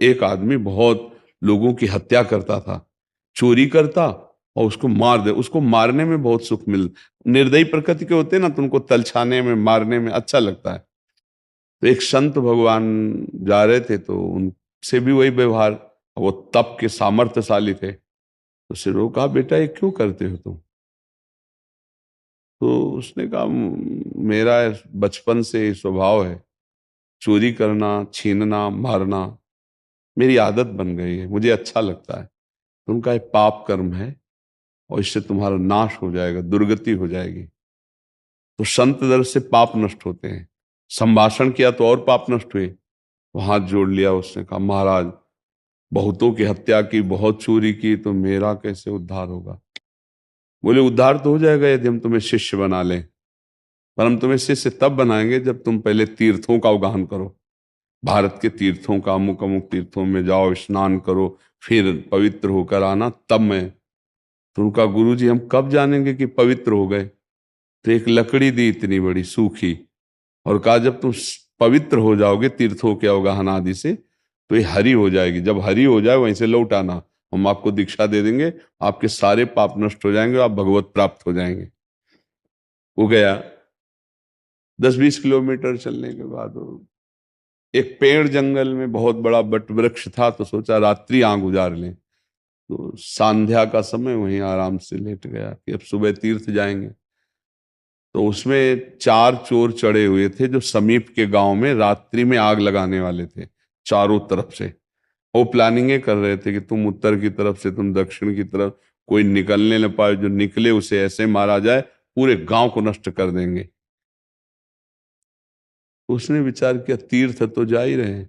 एक आदमी बहुत लोगों की हत्या करता था, चोरी करता और उसको मार दे, उसको मारने में बहुत सुख मिल, निर्दयी प्रकृति के होते हैं ना, तो उनको तलछाने में मारने में अच्छा लगता है। तो एक संत भगवान जा रहे थे तो उनसे भी वही व्यवहार, वो तप के सामर्थ्यशाली थे, तो उससे रोका, बेटा ये क्यों करते हो तुम? तो उसने कहा, मेरा बचपन से स्वभाव है, चोरी करना, छीनना, मारना मेरी आदत बन गई है, मुझे अच्छा लगता है। तो उनका एक पाप कर्म है और इससे तुम्हारा नाश हो जाएगा, दुर्गति हो जाएगी। तो संत दर से पाप नष्ट होते हैं। संभाषण किया तो और पाप नष्ट हुए। तो हाथ जोड़ लिया, उसने कहा, महाराज बहुतों की हत्या की, बहुत चोरी की, तो मेरा कैसे उद्धार होगा? बोले, उद्धार तो हो जाएगा यदि हम तुम्हें शिष्य बना लें, पर हम तुम्हें शिष्य तब बनाएंगे जब तुम पहले तीर्थों का अवगाहन करो। भारत के तीर्थों का, अमुक अमुक तीर्थों में जाओ, स्नान करो, फिर पवित्र होकर आना, तब मैं। तो उनका, गुरु जी हम कब जानेंगे कि पवित्र हो गए? तो एक लकड़ी दी इतनी बड़ी सूखी, और कहा जब तुम पवित्र हो जाओगे तीर्थों के अवगाहन आदि से, तो ये हरी हो जाएगी, जब हरी हो जाए वहीं से लौट आना, हम आपको दीक्षा दे देंगे, आपके सारे पाप नष्ट हो जाएंगे, आप भगवत प्राप्त हो जाएंगे। वो गया, 10-20 किलोमीटर चलने के बाद एक पेड़, जंगल में बहुत बड़ा बट वृक्ष था, तो सोचा रात्रि यहाँ गुजार लें। तो संध्या का समय वहीं आराम से लेट गया कि अब सुबह तीर्थ जाएंगे। तो उसमें 4 चोर चढ़े हुए थे जो समीप के गांव में रात्रि में आग लगाने वाले थे, चारों तरफ से। वो प्लानिंग कर रहे थे कि तुम उत्तर की तरफ से, तुम दक्षिण की तरफ, कोई निकलने न पाए, जो निकले उसे ऐसे मारा जाए, पूरे गांव को नष्ट कर देंगे। उसने विचार किया, तीर्थ तो जा ही रहे हैं,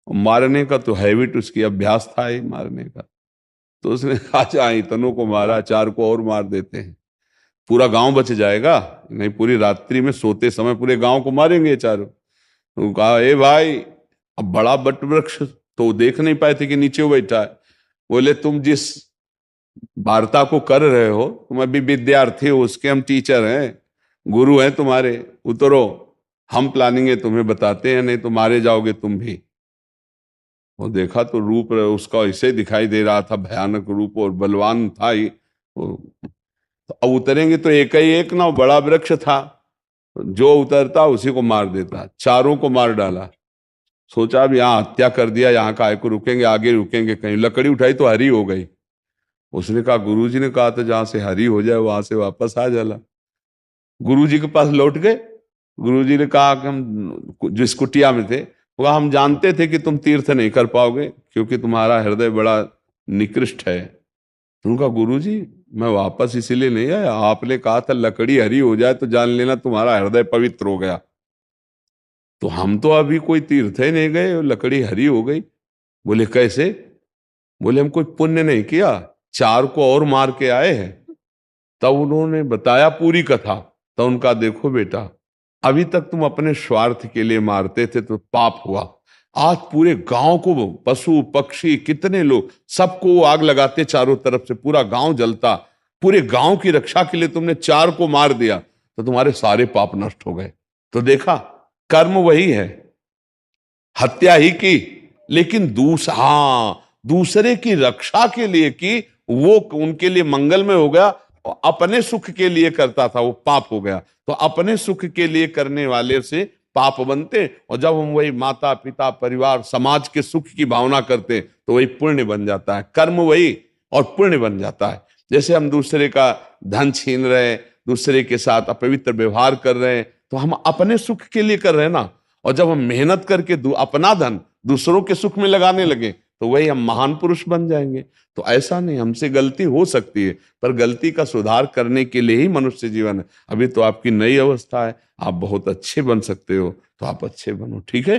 और मारने का तो हैबिट, उसकी अभ्यास था ही मारने का। तो उसने कहा, अच्छा इतनों को मारा, 4 को और मार देते हैं, पूरा गांव बच जाएगा। नहीं, पूरी रात्रि में सोते समय पूरे गांव को मारेंगे चारों। तो कहा, ए भाई, अब बड़ा बट वृक्ष तो देख नहीं पाए थे कि नीचे वो बैठा है। बोले, तुम जिस वार्ता को कर रहे हो, तुम अभी विद्यार्थी हो, उसके हम टीचर हैं, गुरु हैं तुम्हारे, उतरो, हम प्लानिंग तुम्हें बताते हैं, नहीं तो मारे जाओगे तुम भी। वो देखा तो रूप उसका ऐसे दिखाई दे रहा था, भयानक रूप, और बलवान था ही वो। तो अब उतरेंगे तो एक ही एक ना, बड़ा वृक्ष था, जो उतरता उसी को मार देता, चारों को मार डाला। सोचा अब यहाँ हत्या कर दिया, यहाँ काय को रुकेंगे, आगे रुकेंगे कहीं? लकड़ी उठाई तो हरी हो गई। उसने कहा, गुरुजी ने कहा था जहां से हरी हो जाए वहां से वापस आ जाला। गुरुजी के पास लौट गए। गुरुजी ने कहा कि हम जिस कुटिया में थे, वो कहा, हम जानते थे कि तुम तीर्थ नहीं कर पाओगे क्योंकि तुम्हारा हृदय बड़ा निकृष्ट है। उनका, गुरुजी मैं वापस इसीलिए नहीं आया, आपने कहा था लकड़ी हरी हो जाए तो जान लेना तुम्हारा हृदय पवित्र हो गया। तो हम तो अभी कोई तीर्थ ही नहीं गए और लकड़ी हरी हो गई। बोले, कैसे? बोले, हम कोई पुण्य नहीं किया, 4 को और मार के आए हैं। तब उन्होंने बताया पूरी कथा। तो उनका, देखो बेटा, अभी तक तुम अपने स्वार्थ के लिए मारते थे तो पाप हुआ, आज पूरे गांव को, पशु पक्षी कितने लोग, सबको वो आग लगाते चारों तरफ से, पूरा गांव जलता, पूरे गांव की रक्षा के लिए तुमने 4 को मार दिया, तो तुम्हारे सारे पाप नष्ट हो गए। तो देखा, कर्म वही है, हत्या ही की, लेकिन दूसरे की रक्षा के लिए की, वो उनके लिए मंगलमय हो गया। और अपने सुख के लिए करता था, वो पाप हो गया। तो अपने सुख के लिए करने वाले से पाप बनते, और जब हम वही माता पिता परिवार समाज के सुख की भावना करते तो वही पुण्य बन जाता है। कर्म वही और पुण्य बन जाता है। जैसे हम दूसरे का धन छीन रहे हैं, दूसरे के साथ अपवित्र व्यवहार कर रहे हैं, तो हम अपने सुख के लिए कर रहे हैं ना। और जब हम मेहनत करके अपना धन दूसरों के सुख में लगाने लगे, तो वही हम महान पुरुष बन जाएंगे। तो ऐसा नहीं, हमसे गलती हो सकती है, पर गलती का सुधार करने के लिए ही मनुष्य जीवन है। अभी तो आपकी नई अवस्था है, आप बहुत अच्छे बन सकते हो, तो आप अच्छे बनो, ठीक है।